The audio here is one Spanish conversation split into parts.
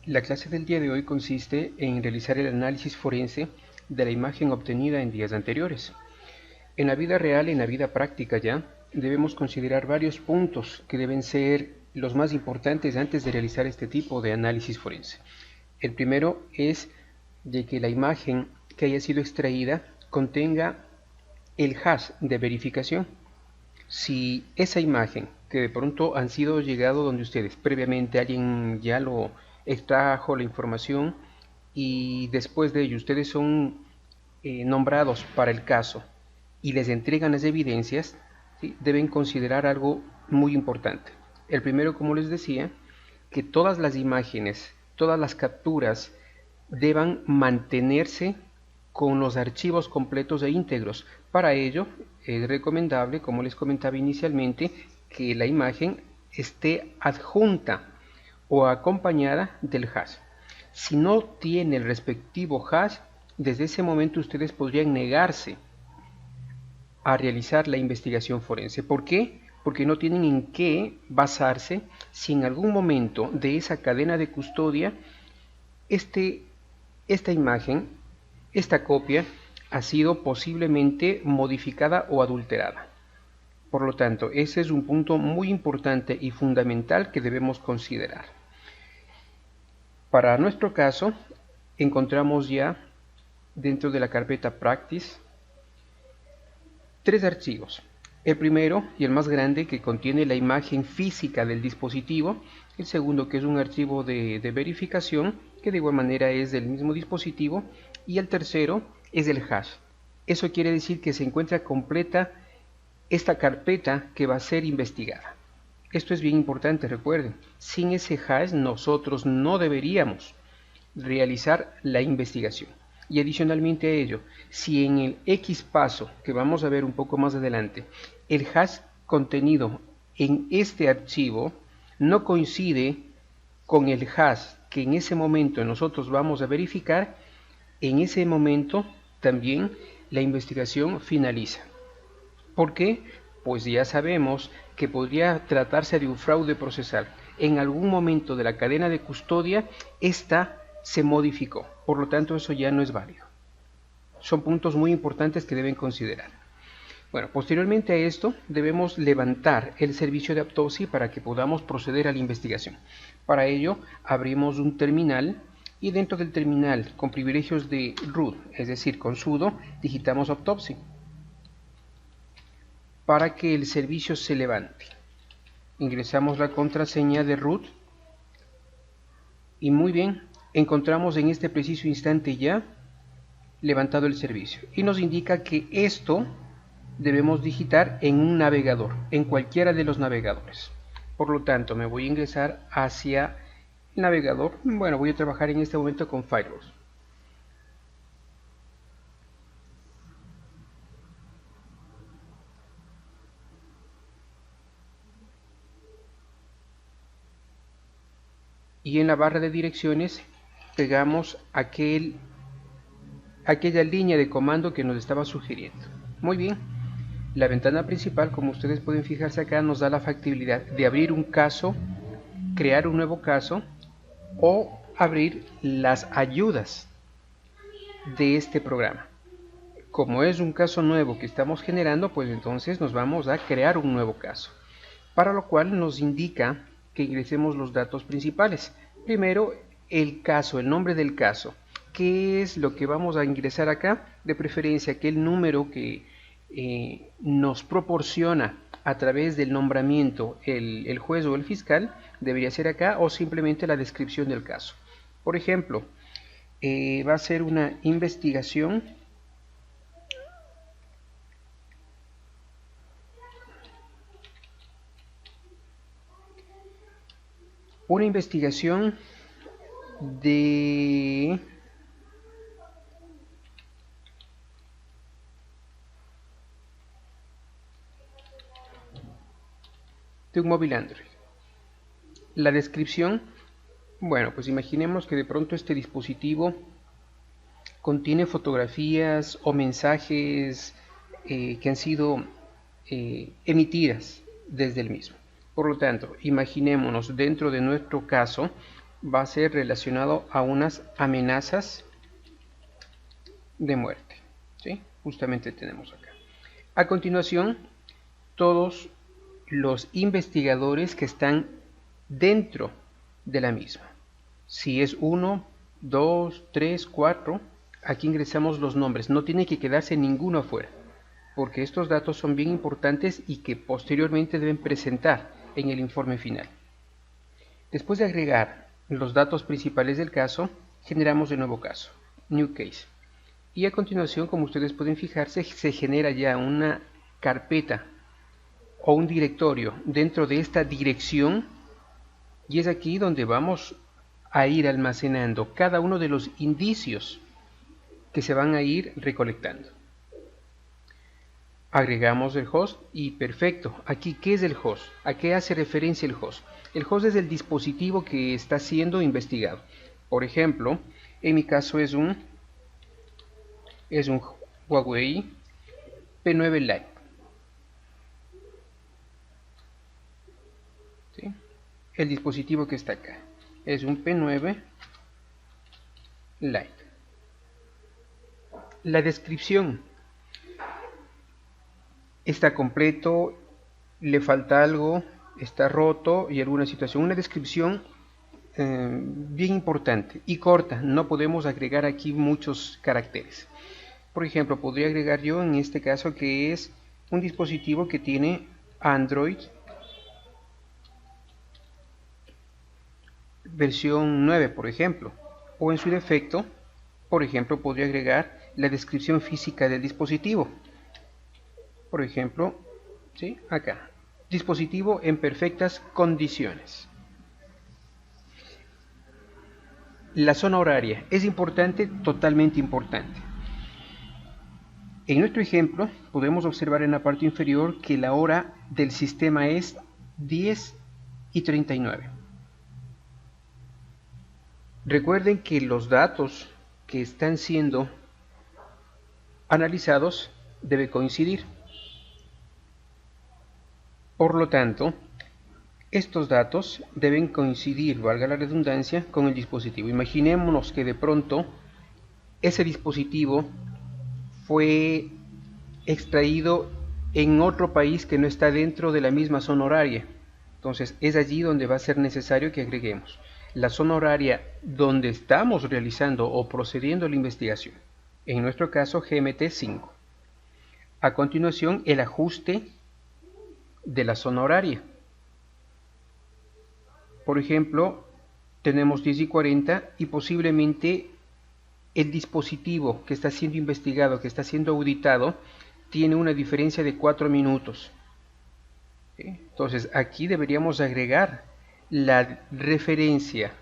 La clase del día de hoy consiste en realizar el análisis forense de la imagen obtenida en días anteriores. En la vida real, en la vida práctica ya, debemos considerar varios puntos que deben ser los más importantes antes de realizar este tipo de análisis forense. El primero es de que la imagen que haya sido extraída contenga el hash de verificación. Si esa imagen que de pronto han sido llegado donde ustedes, previamente alguien ya lo extrajo la información y después de ello ustedes son nombrados para el caso y les entregan las evidencias, ¿sí? Deben considerar algo muy importante. El primero, como les decía, que todas las imágenes, todas las capturas deban mantenerse con los archivos completos e íntegros. Para ello es recomendable, como les comentaba inicialmente, que la imagen esté adjunta o acompañada del hash. Si no tiene el respectivo hash, desde ese momento ustedes podrían negarse a realizar la investigación forense. ¿Por qué? Porque no tienen en qué basarse si en algún momento de esa cadena de custodia esta imagen, esta copia, ha sido posiblemente modificada o adulterada. Por lo tanto, ese es un punto muy importante y fundamental que debemos considerar. Para nuestro caso, encontramos ya dentro de la carpeta Practice tres archivos. El primero y el más grande, que contiene la imagen física del dispositivo. El segundo, que es un archivo de verificación, que de igual manera es del mismo dispositivo. Y el tercero es el hash. Eso quiere decir que se encuentra completa esta carpeta que va a ser investigada. Esto es bien importante, recuerden. Sin ese hash nosotros no deberíamos realizar la investigación. Y adicionalmente a ello, si en el X paso, que vamos a ver un poco más adelante, el hash contenido en este archivo no coincide con el hash que en ese momento nosotros vamos a verificar, en ese momento también la investigación finaliza. ¿Por qué? Pues ya sabemos que podría tratarse de un fraude procesal. En algún momento de la cadena de custodia, esta se modificó, por lo tanto eso ya no es válido. Son puntos muy importantes que deben considerar. Bueno, posteriormente a esto debemos levantar el servicio de autopsia para que podamos proceder a la investigación. Para ello abrimos un terminal y dentro del terminal, con privilegios de root, es decir, con sudo, digitamos autopsy para que el servicio se levante. Ingresamos la contraseña de root y muy bien, encontramos en este preciso instante ya levantado el servicio y nos indica que esto debemos digitar en un navegador, en cualquiera de los navegadores. Por lo tanto, me voy a ingresar hacia el navegador. Bueno, voy a trabajar en este momento con Firefox. Y en la barra de direcciones pegamos aquella línea de comando que nos estaba sugiriendo. Muy bien, la ventana principal, como ustedes pueden fijarse acá, nos da la factibilidad de abrir un caso, crear un nuevo caso o abrir las ayudas de este programa. Como es un caso nuevo que estamos generando, pues entonces nos vamos a crear un nuevo caso, para lo cual nos indica que ingresemos los datos principales. Primero, el caso, el nombre del caso. ¿Qué es lo que vamos a ingresar acá? De preferencia, aquel número que nos proporciona a través del nombramiento el juez o el fiscal, debería ser acá, o simplemente la descripción del caso. Por ejemplo, va a ser una investigación de un móvil Android. La descripción, bueno, pues imaginemos que de pronto este dispositivo contiene fotografías o mensajes que han sido emitidas desde el mismo. Por lo tanto, imaginémonos dentro de nuestro caso va a ser relacionado a unas amenazas de muerte, ¿sí? Justamente tenemos acá. A continuación, todos los investigadores que están dentro de la misma. Si es 1, 2, 3, 4, aquí ingresamos los nombres. No tiene que quedarse ninguno afuera, porque estos datos son bien importantes y que posteriormente deben presentar en el informe final. Después de agregar los datos principales del caso, generamos el nuevo caso, New Case. Y a continuación, como ustedes pueden fijarse, se genera ya una carpeta o un directorio dentro de esta dirección, y es aquí donde vamos a ir almacenando cada uno de los indicios que se van a ir recolectando. Agregamos el host y perfecto. Aquí, ¿qué es el host? ¿A qué hace referencia el host? El host es el dispositivo que está siendo investigado. Por ejemplo, en mi caso es un Huawei P9 Lite. ¿Sí? El dispositivo que está acá es un P9 Lite. La descripción está completo, le falta algo, está roto y alguna situación. Una descripción bien importante y corta. No podemos agregar aquí muchos caracteres. Por ejemplo, podría agregar yo en este caso que es un dispositivo que tiene Android versión 9, por ejemplo, o en su defecto, por ejemplo, podría agregar la descripción física del dispositivo. Por ejemplo, ¿sí? Acá, dispositivo en perfectas condiciones. La zona horaria es importante, totalmente importante. En nuestro ejemplo podemos observar en la parte inferior que la hora del sistema es 10:39. Recuerden que los datos que están siendo analizados deben coincidir. Por lo tanto, estos datos deben coincidir, valga la redundancia, con el dispositivo. Imaginémonos que de pronto ese dispositivo fue extraído en otro país que no está dentro de la misma zona horaria. Entonces es allí donde va a ser necesario que agreguemos la zona horaria donde estamos realizando o procediendo a la investigación. En nuestro caso GMT 5. A continuación, el ajuste de la zona horaria. Por ejemplo, tenemos 10:40 y posiblemente el dispositivo que está siendo investigado, que está siendo auditado, tiene una diferencia de 4 minutos. ¿Sí? Entonces aquí deberíamos agregar la referencia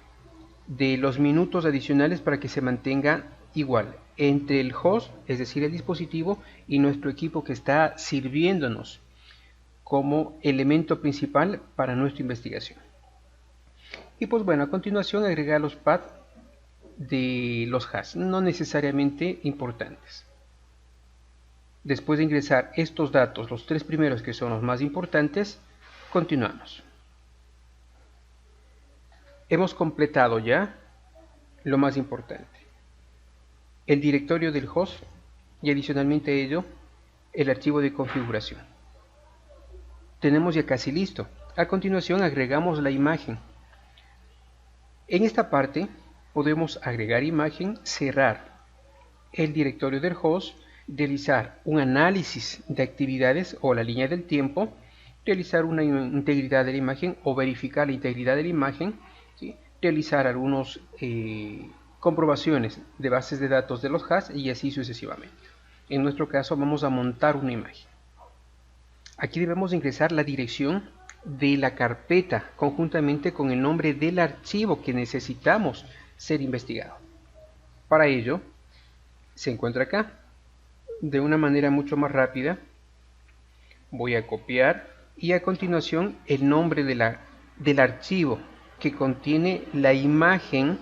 de los minutos adicionales para que se mantenga igual entre el host, es decir, el dispositivo, y nuestro equipo que está sirviéndonos como elemento principal para nuestra investigación. Y pues bueno, a continuación agregar los paths de los hash, no necesariamente importantes. Después de ingresar estos datos, los tres primeros que son los más importantes, continuamos. Hemos completado ya lo más importante, el directorio del host y adicionalmente a ello el archivo de configuración. Tenemos ya casi listo. A continuación agregamos la imagen. En esta parte podemos agregar imagen, cerrar el directorio del host, realizar un análisis de actividades o la línea del tiempo, realizar una integridad de la imagen o verificar la integridad de la imagen, ¿sí? Realizar algunas comprobaciones de bases de datos de los hash y así sucesivamente. En nuestro caso vamos a montar una imagen. Aquí debemos ingresar la dirección de la carpeta conjuntamente con el nombre del archivo que necesitamos ser investigado. Para ello se encuentra acá. De una manera mucho más rápida voy a copiar y a continuación el nombre del archivo que contiene la imagen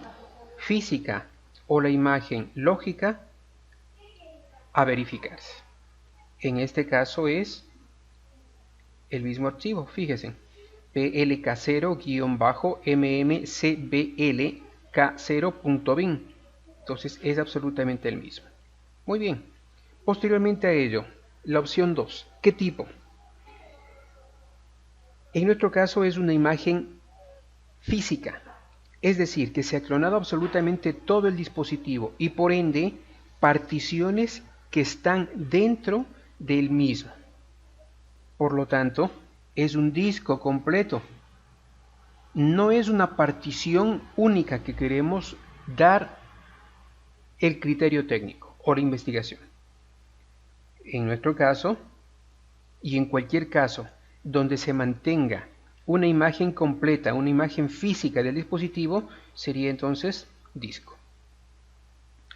física o la imagen lógica a verificarse. En este caso es el mismo archivo, fíjense, plk0-mmcblk0.bin. Entonces es absolutamente el mismo. Muy bien. Posteriormente a ello, la opción 2. ¿Qué tipo? En nuestro caso es una imagen física. Es decir, que se ha clonado absolutamente todo el dispositivo y por ende particiones que están dentro del mismo. Por lo tanto, es un disco completo. No es una partición única que queremos dar el criterio técnico o la investigación. En nuestro caso, y en cualquier caso donde se mantenga una imagen completa, una imagen física del dispositivo, sería entonces disco.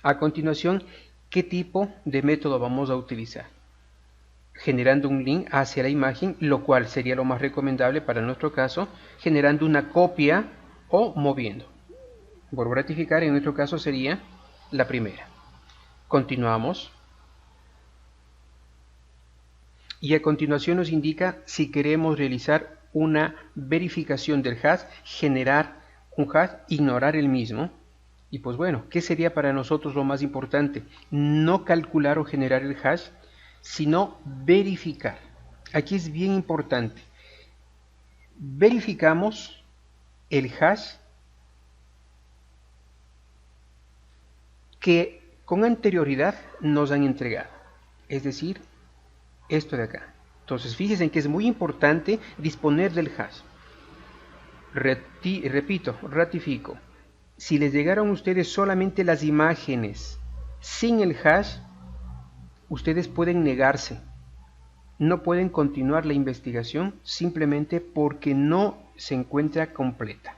A continuación, ¿qué tipo de método vamos a utilizar? Generando un link hacia la imagen, lo cual sería lo más recomendable para nuestro caso, generando una copia o moviendo. Vuelvo a ratificar, en nuestro caso sería la primera. Continuamos. Y a continuación nos indica si queremos realizar una verificación del hash, generar un hash, ignorar el mismo. Y pues bueno, ¿qué sería para nosotros lo más importante? No calcular o generar el hash, sino verificar. Aquí es bien importante. Verificamos el hash que con anterioridad nos han entregado. Es decir, esto de acá. Entonces fíjense que es muy importante disponer del hash. Repito, ratifico. Si les llegaron a ustedes solamente las imágenes sin el hash, ustedes pueden negarse. No pueden continuar la investigación simplemente porque no se encuentra completa.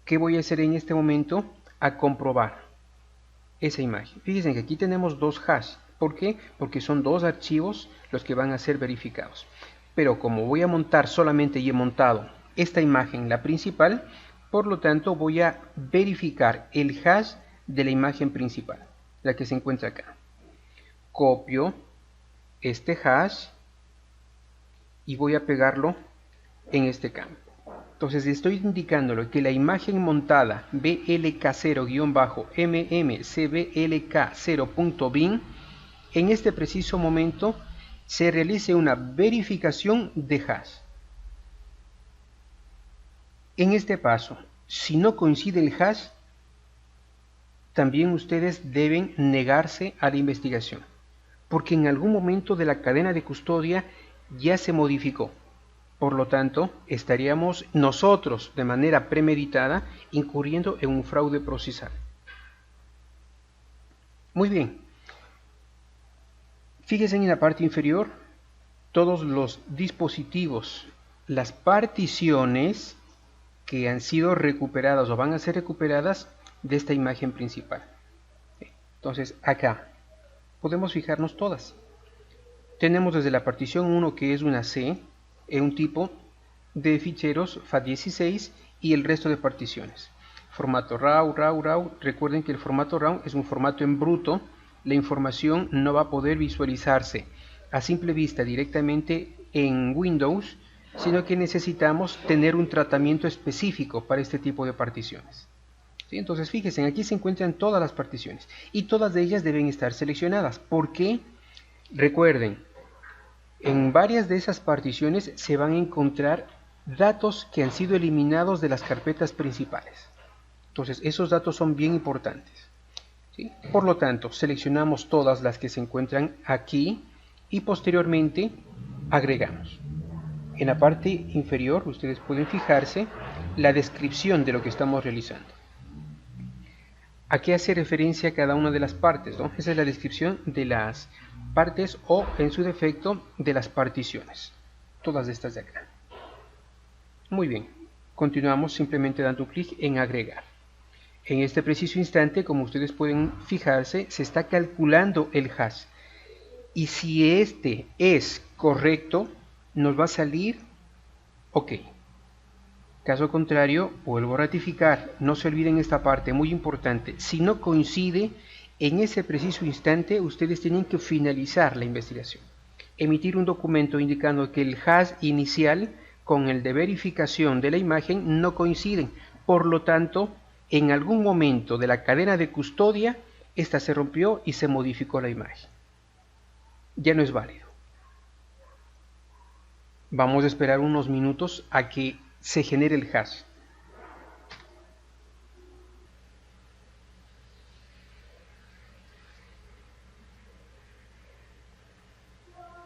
¿Qué voy a hacer en este momento? A comprobar esa imagen. Fíjense que aquí tenemos dos hash. ¿Por qué? Porque son dos archivos los que van a ser verificados. Pero como voy a montar solamente y he montado esta imagen, la principal, por lo tanto voy a verificar el hash de la imagen principal, la que se encuentra acá. Copio este hash y voy a pegarlo en este campo. Entonces estoy indicándole que la imagen montada blk0-mmcblk0.bin en este preciso momento se realice una verificación de hash. En este paso, si no coincide el hash, también ustedes deben negarse a la investigación, porque en algún momento de la cadena de custodia ya se modificó. Por lo tanto, estaríamos nosotros de manera premeditada incurriendo en un fraude procesal. Muy bien. Fíjense en la parte inferior, todos los dispositivos, las particiones que han sido recuperadas o van a ser recuperadas de esta imagen principal. Entonces, acá podemos fijarnos todas. Tenemos desde la partición 1, que es una C, un tipo de ficheros FAT16 y el resto de particiones. Formato RAW. Recuerden que el formato RAW es un formato en bruto. La información no va a poder visualizarse a simple vista directamente en Windows, sino que necesitamos tener un tratamiento específico para este tipo de particiones. ¿Sí? Entonces fíjense, aquí se encuentran todas las particiones y todas de ellas deben estar seleccionadas. ¿Por qué? Recuerden, en varias de esas particiones se van a encontrar datos que han sido eliminados de las carpetas principales. Entonces esos datos son bien importantes. ¿Sí? Por lo tanto, seleccionamos todas las que se encuentran aquí y posteriormente agregamos. En la parte inferior ustedes pueden fijarse la descripción de lo que estamos realizando. ¿A qué hace referencia cada una de las partes? ¿No? Esa es la descripción de las partes o, en su defecto, de las particiones. Todas estas de acá. Muy bien. Continuamos simplemente dando un clic en agregar. En este preciso instante, como ustedes pueden fijarse, se está calculando el hash. Y si este es correcto, nos va a salir OK. Caso contrario, vuelvo a ratificar. No se olviden esta parte, muy importante. Si no coincide, en ese preciso instante, ustedes tienen que finalizar la investigación. Emitir un documento indicando que el hash inicial con el de verificación de la imagen no coinciden. Por lo tanto, en algún momento de la cadena de custodia, esta se rompió y se modificó la imagen. Ya no es válido. Vamos a esperar unos minutos a que se genere el hash.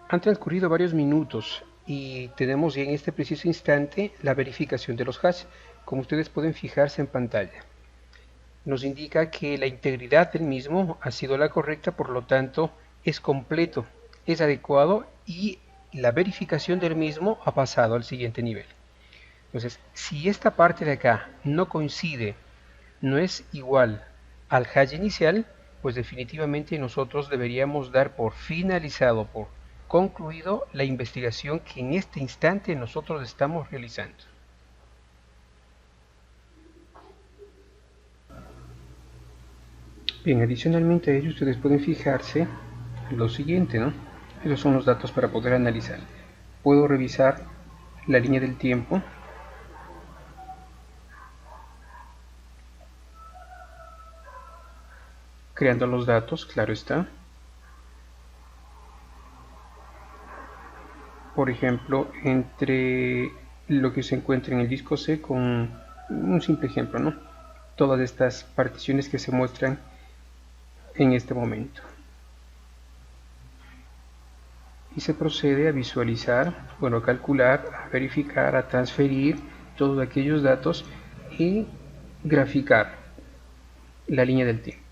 Han transcurrido varios minutos y tenemos en este preciso instante la verificación de los hash. Como ustedes pueden fijarse en pantalla, nos indica que la integridad del mismo ha sido la correcta, por lo tanto es completo, es adecuado y la verificación del mismo ha pasado al siguiente nivel. Entonces, si esta parte de acá no coincide, no es igual al hash inicial, pues definitivamente nosotros deberíamos dar por finalizado, por concluido la investigación que en este instante nosotros estamos realizando. Bien, adicionalmente a ello ustedes pueden fijarse lo siguiente, ¿no? Esos son los datos para poder analizar. Puedo revisar la línea del tiempo, creando los datos, claro está. Por ejemplo, entre lo que se encuentra en el disco C con un simple ejemplo, ¿no? Todas estas particiones que se muestran en este momento. Y se procede a visualizar, bueno, a calcular, a verificar, a transferir todos aquellos datos y graficar la línea del tiempo.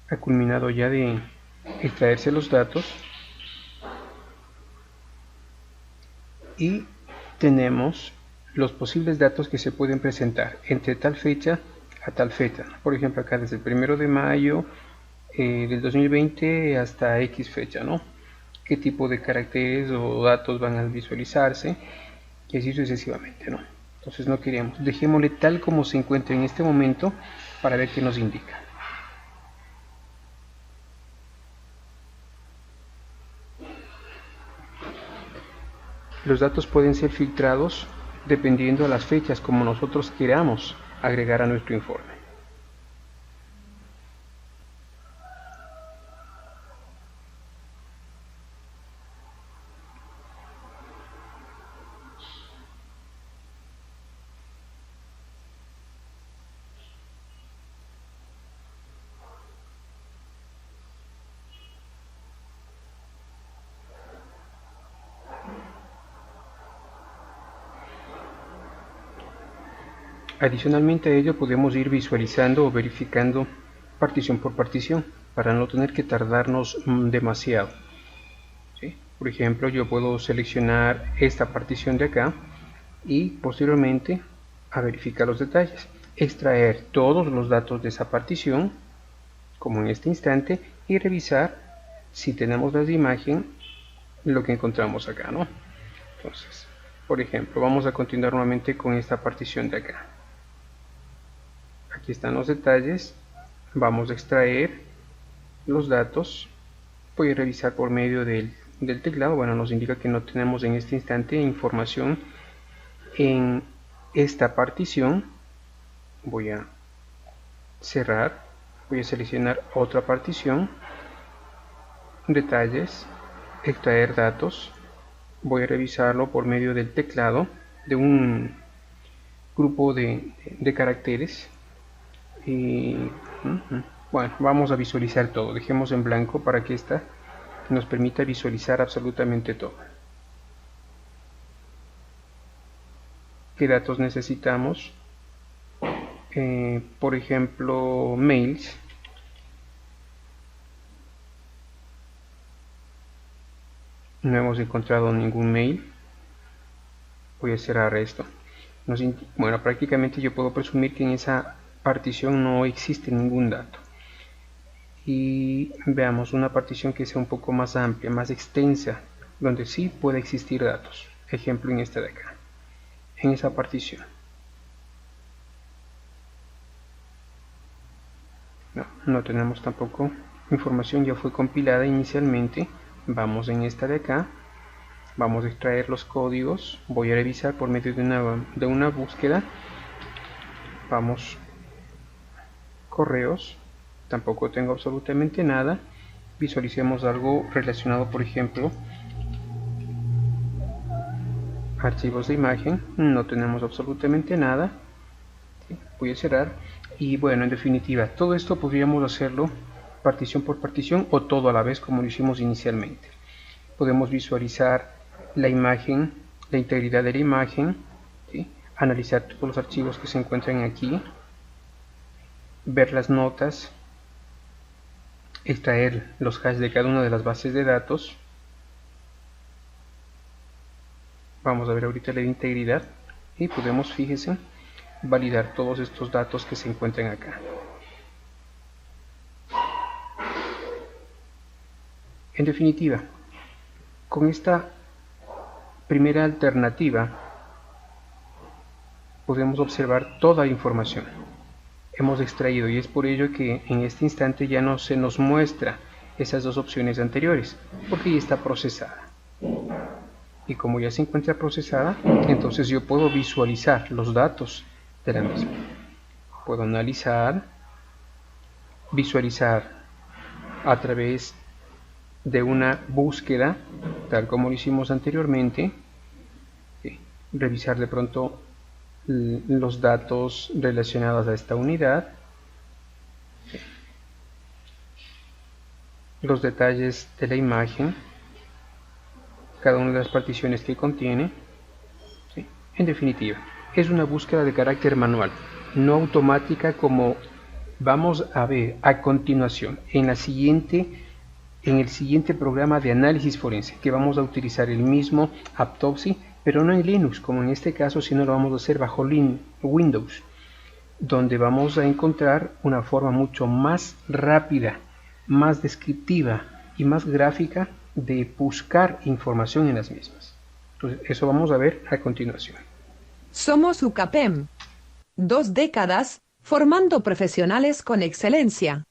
Ha culminado ya de extraerse los datos y tenemos los posibles datos que se pueden presentar entre tal fecha a tal fecha. Por ejemplo, acá desde el 1 de mayo del 2020 hasta X fecha, ¿no? Qué tipo de caracteres o datos van a visualizarse y así sucesivamente, ¿no? Entonces no queremos, dejémosle tal como se encuentra en este momento para ver qué nos indica. Los datos pueden ser filtrados dependiendo de las fechas como nosotros queramos agregar a nuestro informe. Adicionalmente a ello podemos ir visualizando o verificando partición por partición para no tener que tardarnos demasiado. ¿Sí? Por ejemplo, yo puedo seleccionar esta partición de acá y posteriormente a verificar los detalles, extraer todos los datos de esa partición como en este instante y revisar si tenemos las de imagen lo que encontramos acá, ¿no? Entonces, por ejemplo, vamos a continuar nuevamente con esta partición de acá. Aquí están los detalles, vamos a extraer los datos, voy a revisar por medio del teclado, bueno, nos indica que no tenemos en este instante información en esta partición, voy a cerrar, voy a seleccionar otra partición, detalles, extraer datos, voy a revisarlo por medio del teclado de un grupo de caracteres y bueno, vamos a visualizar todo, dejemos en blanco para que esta nos permita visualizar absolutamente todo. ¿Qué datos necesitamos? Por ejemplo, mails. No hemos encontrado ningún mail. Voy a cerrar esto. Bueno, prácticamente yo puedo presumir que en esa partición no existe ningún dato. Y veamos una partición que sea un poco más amplia, más extensa, donde sí puede existir datos. ejemplo en esta de acá, en esa partición. No tenemos tampoco información, ya fue compilada inicialmente. Vamos en esta de acá, vamos a extraer los códigos, voy a revisar por medio de una búsqueda. Vamos, correos, tampoco tengo absolutamente nada. Visualicemos algo relacionado, por ejemplo, archivos de imagen, no tenemos absolutamente nada. Voy a cerrar. Y bueno, en definitiva, todo esto podríamos hacerlo partición por partición o todo a la vez como lo hicimos inicialmente. Podemos visualizar la imagen, la integridad de la imagen, ¿sí? Analizar todos los archivos que se encuentran aquí, ver las notas, extraer los hashes de cada una de las bases de datos. Vamos a ver ahorita la integridad y podemos, fíjense, validar todos estos datos que se encuentran acá. En definitiva, con esta primera alternativa podemos observar toda la información. Hemos extraído, y es por ello que en este instante ya no se nos muestra esas dos opciones anteriores, porque ya está procesada. Y como ya se encuentra procesada, entonces yo puedo visualizar los datos de la misma. Puedo analizar, visualizar a través de una búsqueda, tal como lo hicimos anteriormente, revisar de pronto los datos relacionados a esta unidad, los detalles de la imagen, cada una de las particiones que contiene. En definitiva, es una búsqueda de carácter manual, no automática, como vamos a ver a continuación en el siguiente programa de análisis forense, que vamos a utilizar el mismo Autopsy, pero no en Linux, como en este caso, sino lo vamos a hacer bajo Windows, donde vamos a encontrar una forma mucho más rápida, más descriptiva y más gráfica de buscar información en las mismas. Entonces, eso vamos a ver a continuación. Somos UCAPEM. 2 décadas formando profesionales con excelencia.